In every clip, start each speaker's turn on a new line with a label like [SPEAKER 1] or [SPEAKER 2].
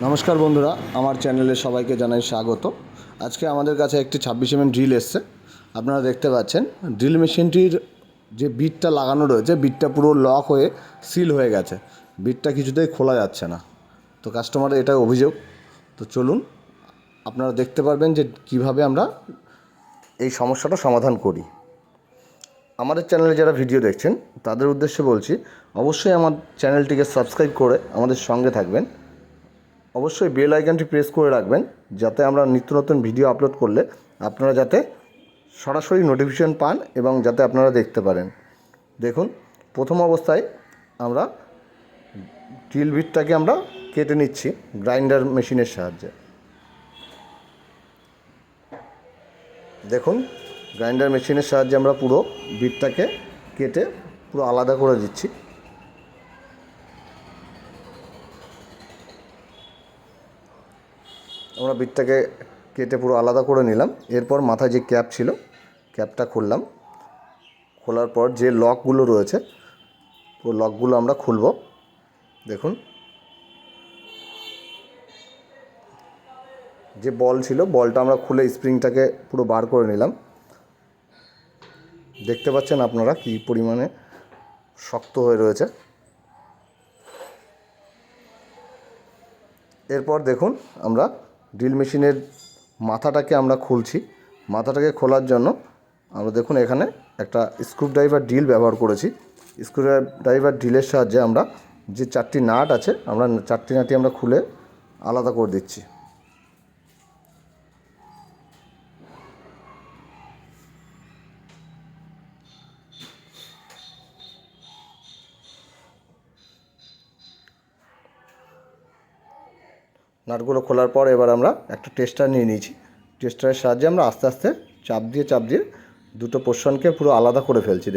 [SPEAKER 1] নমস্কার বন্ধুরা, আমার চ্যানেলে সবাইকে জানাই স্বাগত। আজকে আমাদের কাছে একটি 26 ড্রিল এসছে। আপনারা দেখতে পাচ্ছেন ড্রিল মেশিনটির যে বিটটা লাগানো রয়েছে, বিটটা পুরো লক হয়ে সিল হয়ে গেছে। বিটটা কিছুতেই খোলা যাচ্ছে না। তো কাস্টমারের এটা অভিযোগ। তো চলুন আপনারা দেখতে পারবেন যে কিভাবে আমরা এই সমস্যাটা সমাধান করি। আমাদের চ্যানেলে যারা ভিডিও দেখছেন তাদের উদ্দেশ্যে বলছি, অবশ্যই আমার চ্যানেলটিকে সাবস্ক্রাইব করে আমাদের সঙ্গে থাকবেন। অবশ্যই বেল আইকনটি প্রেস করে রাখবেন, যাতে আমরা নিত্য নতুন ভিডিও আপলোড করলে আপনারা যাতে সরাসরি নোটিফিকেশন পান এবং যাতে আপনারা দেখতে পারেন। দেখুন, প্রথম অবস্থায় আমরা ড্রিল বিটটাকে আমরা কেটে নিচ্ছি গ্রাইন্ডার মেশিনের সাহায্যে। দেখুন, গ্রাইন্ডার মেশিনের সাহায্যে আমরা পুরো বিটটাকে কেটে পুরো আলাদা করে দিচ্ছি। আমরা বিটটাকে কেটে পুরো আলাদা করে নিলাম। এরপর মাথায় যে ক্যাপ ছিল, ক্যাপটা খুললাম। খোলার পর যে লকগুলো রয়েছে, পুরো লকগুলো আমরা খুলব। দেখুন, যে বল ছিল, বলটা আমরা খুলে স্প্রিংটাকে পুরো বার করে নিলাম। দেখতে পাচ্ছেন আপনারা কী পরিমাণে শক্ত হয়ে রয়েছে। এরপর দেখুন, আমরা ড্রিল মেশিনের মাথাটাকে আমরা খুলছি। মাথাটাকে খোলার জন্য আমরা দেখুন এখানে একটা স্ক্রুড্রাইভার ড্রিল ব্যবহার করেছি। স্ক্রুড্রাইভার ড্রিলের সাহায্যে আমরা যে 4টি নাট আছে, আমরা 4টি নাটই আমরা খুলে আলাদা করে দিচ্ছি। নাটগুলো খোলার পর এবার আমরা একটা টেস্টার নিয়ে নিয়েছি। টেস্টারের সাহায্যে আমরা আস্তে আস্তে চাপ দিয়ে দুটো পোর্শনকে পুরো আলাদা করে ফেলছি।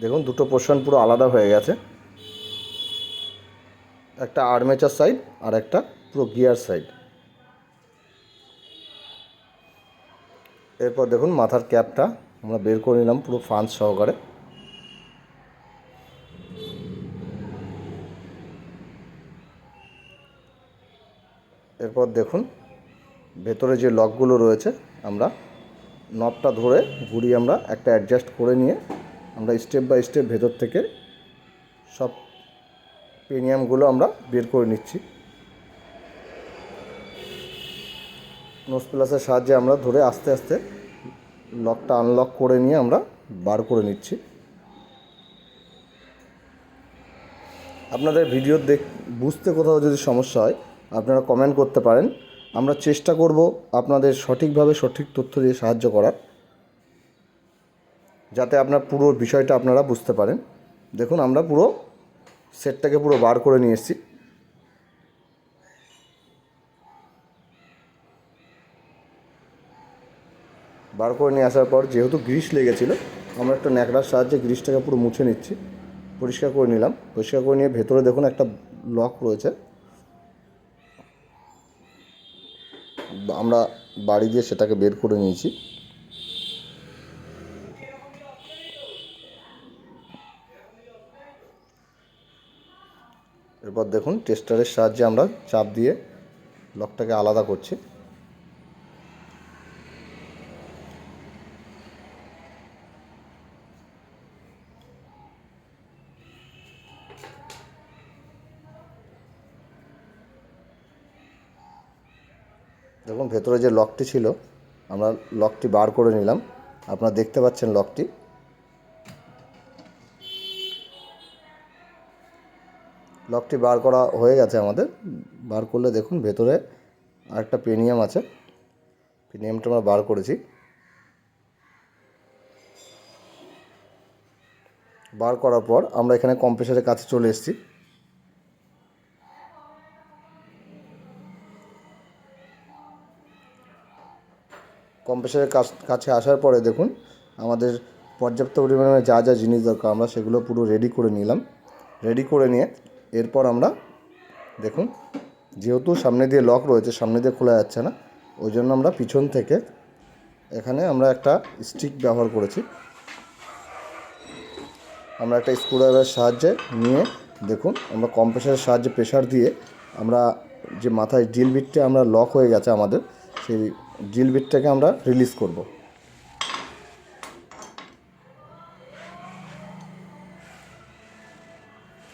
[SPEAKER 1] দেখুন দুটো পোর্শন পুরো আলাদা হয়ে গেছে। একটা আর্মেচার সাইড আর একটা পুরো গিয়ার সাইড। এরপর দেখুন, মাথার ক্যাপটা আমরা বের করে নিলাম পুরো ফান্স সহকারে। এরপর দেখুন, ভেতরে যে লকগুলো রয়েছে, আমরা নবটা ধরে ঘুরিয়ে আমরা একটা অ্যাডজাস্ট করে নিয়ে আমরা স্টেপ বাই স্টেপ ভেতর থেকে সব পেনিয়ামগুলো আমরা বের করে নিচ্ছি। নোজ প্লাসের সাহায্যে আমরা ধরে আস্তে আস্তে লকটা আনলক করে নিয়ে আমরা বার করে নিচ্ছি। আপনাদের ভিডিও বুঝতে কোথাও যদি সমস্যা হয়, আপনারা কমেন্ট করতে পারেন। আমরা চেষ্টা করব আপনাদের সঠিকভাবে সঠিক তথ্য দিয়ে সাহায্য করার, যাতে আপনার পুরো বিষয়টা আপনারা বুঝতে পারেন। দেখুন, আমরা পুরো সেটটাকে পুরো বার করে নিয়ে এসেছি। বার করে নিয়ে আসার পর যেহেতু গ্রিস লেগেছিলো, আমরা একটা ন্যাকড়ার সাহায্যে গ্রিসটাকে পুরো মুছে নিচ্ছি। পরিষ্কার করে নিলাম। পরিষ্কার করে নিয়ে ভেতরে দেখুন একটা লক রয়েছে, আমরা বাড়ি দিয়ে সেটাকে বের করে নিয়েছি। এরপর দেখুন, টেস্টারের সাহায্যে আমরা চাপ দিয়ে লকটাকে আলাদা করছি। দেখুন, ভেতরে যে লকটি ছিল, আমরা লকটি বার করে নিলাম। আপনারা দেখতে পাচ্ছেন লকটি বার করা হয়ে গেছে আমাদের। বার করলে দেখুন ভেতরে আরেকটা পেনিয়াম আছে, পেনিয়ামটা আমরা বার করেছি। বার করার পর আমরা এখানে কম্প্রেসারের কাছে চলে এসেছি। কম্প্রেসারের কাছে আসার পরে দেখুন, আমাদের পর্যাপ্ত পরিমাণে যা যা জিনিস দরকার আমরা সেগুলো পুরো রেডি করে নিলাম। রেডি করে নিয়ে এরপর আমরা দেখুন, যেহেতু সামনে দিয়ে লক রয়েছে, সামনে দিয়ে খোলা যাচ্ছে না, ওই জন্য আমরা পিছন থেকে এখানে আমরা একটা স্টিক ব্যবহার করেছি। আমরা একটা স্ক্রুড্রাইভারের সাহায্যে নিয়ে দেখুন আমরা কম্প্রেসারের সাহায্যে প্রেশার দিয়ে আমরা যে মাথায় ড্রিল বিটটা আমরা লক হয়ে গেছে আমাদের, সেই ড্রিল বিটটাকে আমরা রিলিজ করব।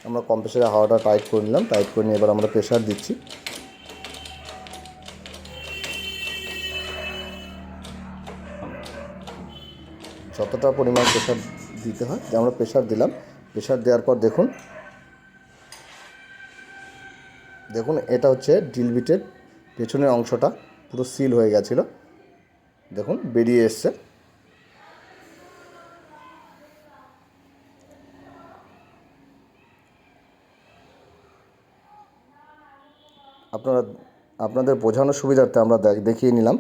[SPEAKER 1] আমরা কম্প্রেসারে হাওয়াটা টাইট করে নিলাম, টাইট করে নিয়ে এবার আমরা প্রেশার দিচ্ছি। যতটা পরিমাণ প্রেশার দিতে হয়, যে আমরা প্রেশার দিলাম। প্রেশার দেওয়ার পর দেখুন দেখুন এটা হচ্ছে ড্রিল বিটের পেছনের অংশটা পুরো সিল হয়ে গেছিলো, দেখুন বেরিয়ে এসছে। আপনাদের বোঝানোর সুবিধার্থে আমরা দেখিয়ে নিলাম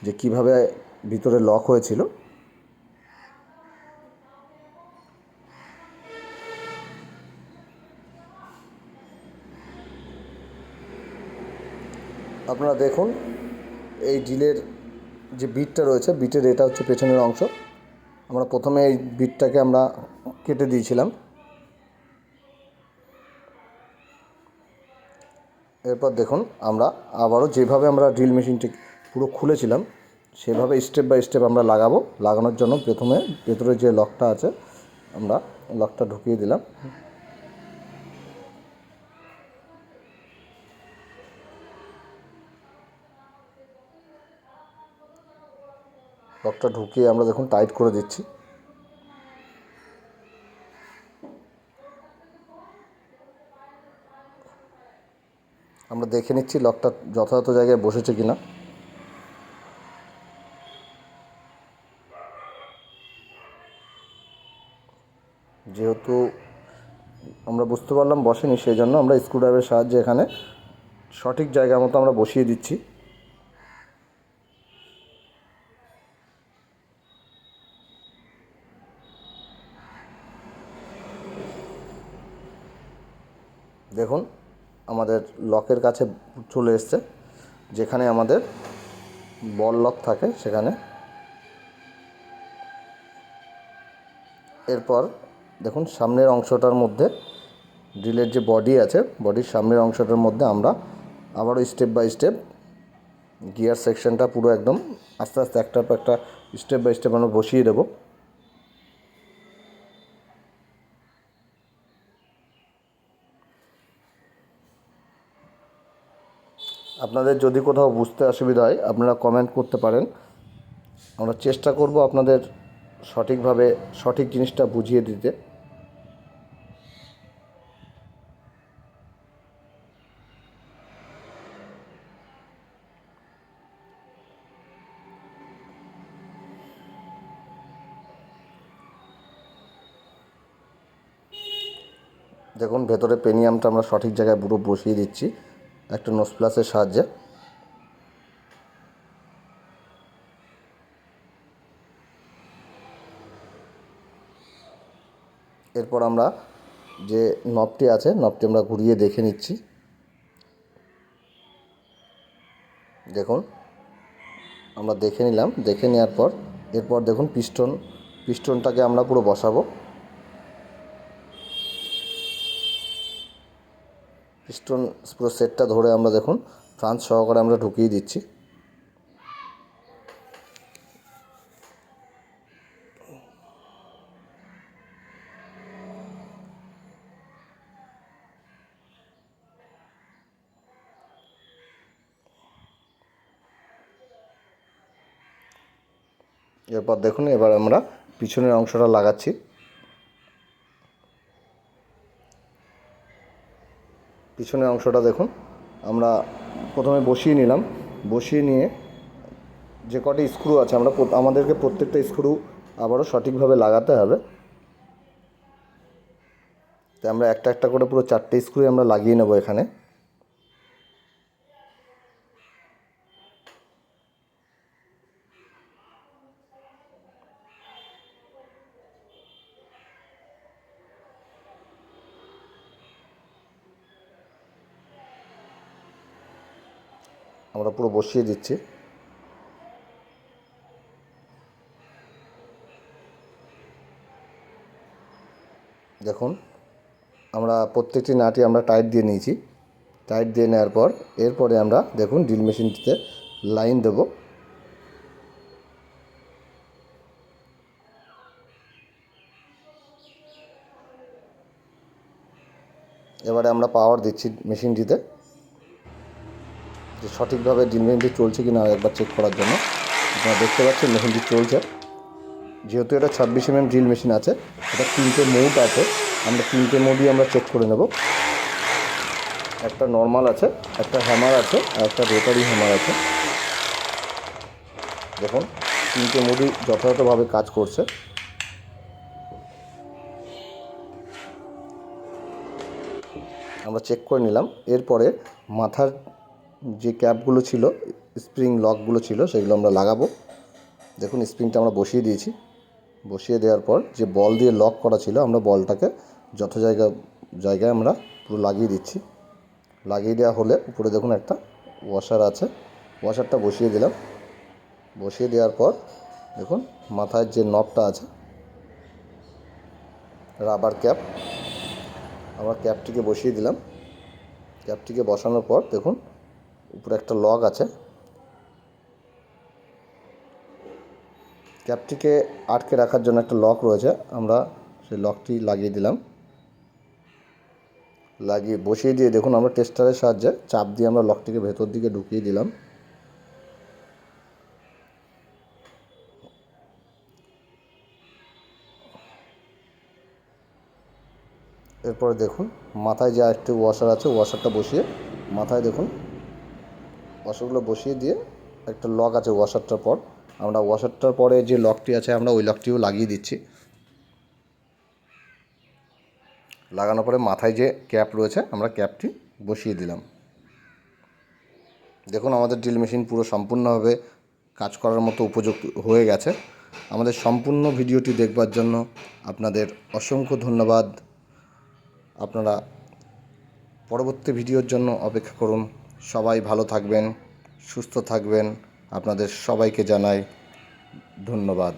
[SPEAKER 1] যে কিভাবে ভিতরে লক হয়েছিল। আপনারা দেখুন এই ড্রিলের যে বিটটা রয়েছে, বিটের এটা হচ্ছে পেছনের অংশ। আমরা প্রথমে এই বিটটাকে আমরা কেটে দিয়েছিলাম। এরপর দেখুন আমরা আবারও যেভাবে আমরা ড্রিল মেশিনটি পুরো খুলেছিলাম সেভাবে স্টেপ বাই স্টেপ আমরা লাগাবো। লাগানোর জন্য প্রথমে ভেতরে যে লকটা আছে আমরা লকটা ঢুকিয়ে দিলাম। লকটা ঢুকিয়ে আমরা দেখুন টাইট করে দিচ্ছি। আমরা দেখে নিচ্ছি লকটা যথাযথ জায়গায় বসেছে কিনা। যেহেতু আমরা বুঝতে পারলাম বসেনি, সেই জন্য আমরা স্ক্রুড্রাইভারের সাহায্যে এখানে সঠিক জায়গা মতো আমরা বসিয়ে দিচ্ছি। দেখুন আমাদের লকের কাছে চলে এসছে, যেখানে আমাদের বল লক থাকে সেখানে। এরপর দেখুন সামনের অংশটার মধ্যে ড্রিলের যে বডি আছে, বডির সামনের অংশটার মধ্যে আমরা আবারও স্টেপ বাই স্টেপ গিয়ার সেকশনটা পুরো একদম আস্তে আস্তে একটার পর একটা স্টেপ বাই স্টেপ আমরা বসিয়ে দেবো। আপনাদের যদি কোথাও বুঝতে অসুবিধা হয় আপনারা কমেন্ট করতে পারেন, আমরা চেষ্টা করব আপনাদের সঠিকভাবে সঠিক জিনিসটা বুঝিয়ে দিতে। দেখুন ভেতরে পেনিয়ামটা আমরা সঠিক জায়গায় পুরো বসিয়ে দিচ্ছি একটা নোজ প্লাসের সাহায্যে। এরপর আমরা যে নবটি আছে নবটি আমরা ঘুরিয়ে দেখে নিচ্ছি। দেখুন আমরা দেখে নিলাম, দেখে নেওয়ার পর এরপর দেখুন পিস্টনটাকে আমরা পুরো বসাবো। পিস্টন পুরো সেটটা ধরে আমরা দেখুন ফ্রান্স সহকারে আমরা ঢুকিয়ে দিচ্ছি। এরপর দেখুন এবার আমরা পিছনের অংশটা লাগাচ্ছি। পিছনের অংশটা দেখুন আমরা প্রথমে বসিয়ে নিলাম, বসিয়ে নিয়ে যে কটি স্ক্রু আছে আমাদেরকে প্রত্যেকটা স্ক্রু আবারও সঠিকভাবে লাগাতে হবে। তাই আমরা একটা একটা করে পুরো 4টে স্ক্রু আমরা লাগিয়ে নেব এখানে। আমরা পুরো বসিয়ে দিচ্ছি। দেখুন আমরা প্রত্যেকটি নাটই আমরা টাইট দিয়ে নিয়েছি। টাইট দিয়ে নেওয়ার পর এরপরে আমরা দেখুন ড্রিল মেশিনটিতে লাইন দেব। এবারে আমরা পাওয়ার দিচ্ছি মেশিনটিতে, যে সঠিকভাবে ড্রিল মেশিনটি চলছে কি না একবার চেক করার জন্য। আপনারা দেখতে পাচ্ছেন মেশিনটি চলছে। যেহেতু এটা 26 mm ড্রিল মেশিন আছে, এটা 3টে মোড আছে, আমরা 3টে মোডই আমরা চেক করে নেব। একটা নর্মাল আছে, একটা হ্যামার আছে, আর একটা রোটারি হ্যামার আছে। দেখুন 3টে মোডই যথাযথভাবে কাজ করছে। আমরা চেক করে নিলাম। এরপরে মাথার যে ক্যাপগুলো ছিল, স্প্রিং লকগুলো ছিল, সেগুলো আমরা লাগাবো। দেখুন স্প্রিংটা আমরা বসিয়ে দিয়েছি। বসিয়ে দেওয়ার পর যে বল দিয়ে লক করা ছিল, আমরা বলটাকে যত জায়গায় আমরা পুরো লাগিয়ে দিচ্ছি। লাগিয়ে দেওয়া হলে উপরে দেখুন একটা ওয়াশার আছে, ওয়াশারটা বসিয়ে দিলাম। বসিয়ে দেওয়ার পর দেখুন মাথায় যে নবটা আছে, রাবার ক্যাপ, আমরা ক্যাপটিকে বসিয়ে দিলাম। ক্যাপটিকে বসানোর পর দেখুন উপরে একটা লক আছে, ক্যাপটিকে আটকে রাখার জন্য একটা লক রয়েছে, আমরা সেই লকটি লাগিয়ে দিলাম। লাগিয়ে বসিয়ে দিয়ে দেখুন আমরা টেস্টারের সাহায্যে চাপ দিয়ে আমরা লকটিকে ভেতর দিকে ঢুকিয়ে দিলাম। এরপরে দেখুন মাথায় যে আরেকটি ওয়াশার আছে, ওয়াশারটা বসিয়ে মাথায় দেখুন ওয়াশারগুলো বসিয়ে দিয়ে একটা লক আছে ওয়াশারটার পর, আমরা ওয়াশারটার পরে যে লকটি আছে আমরা ওই লকটিও লাগিয়ে দিচ্ছি। লাগানোর পরে মাথায় যে ক্যাপ রয়েছে আমরা ক্যাপটি বসিয়ে দিলাম। দেখুন আমাদের ড্রিল মেশিন পুরো সম্পূর্ণভাবে কাজ করার মতো উপযুক্ত হয়ে গেছে। আমাদের সম্পূর্ণ ভিডিওটি দেখবার জন্য আপনাদের অসংখ্য ধন্যবাদ। আপনারা পরবর্তী ভিডিওর জন্য অপেক্ষা করুন। সবাই ভালো থাকবেন, সুস্থ থাকবেন। আপনাদের সবাইকে জানাই ধন্যবাদ।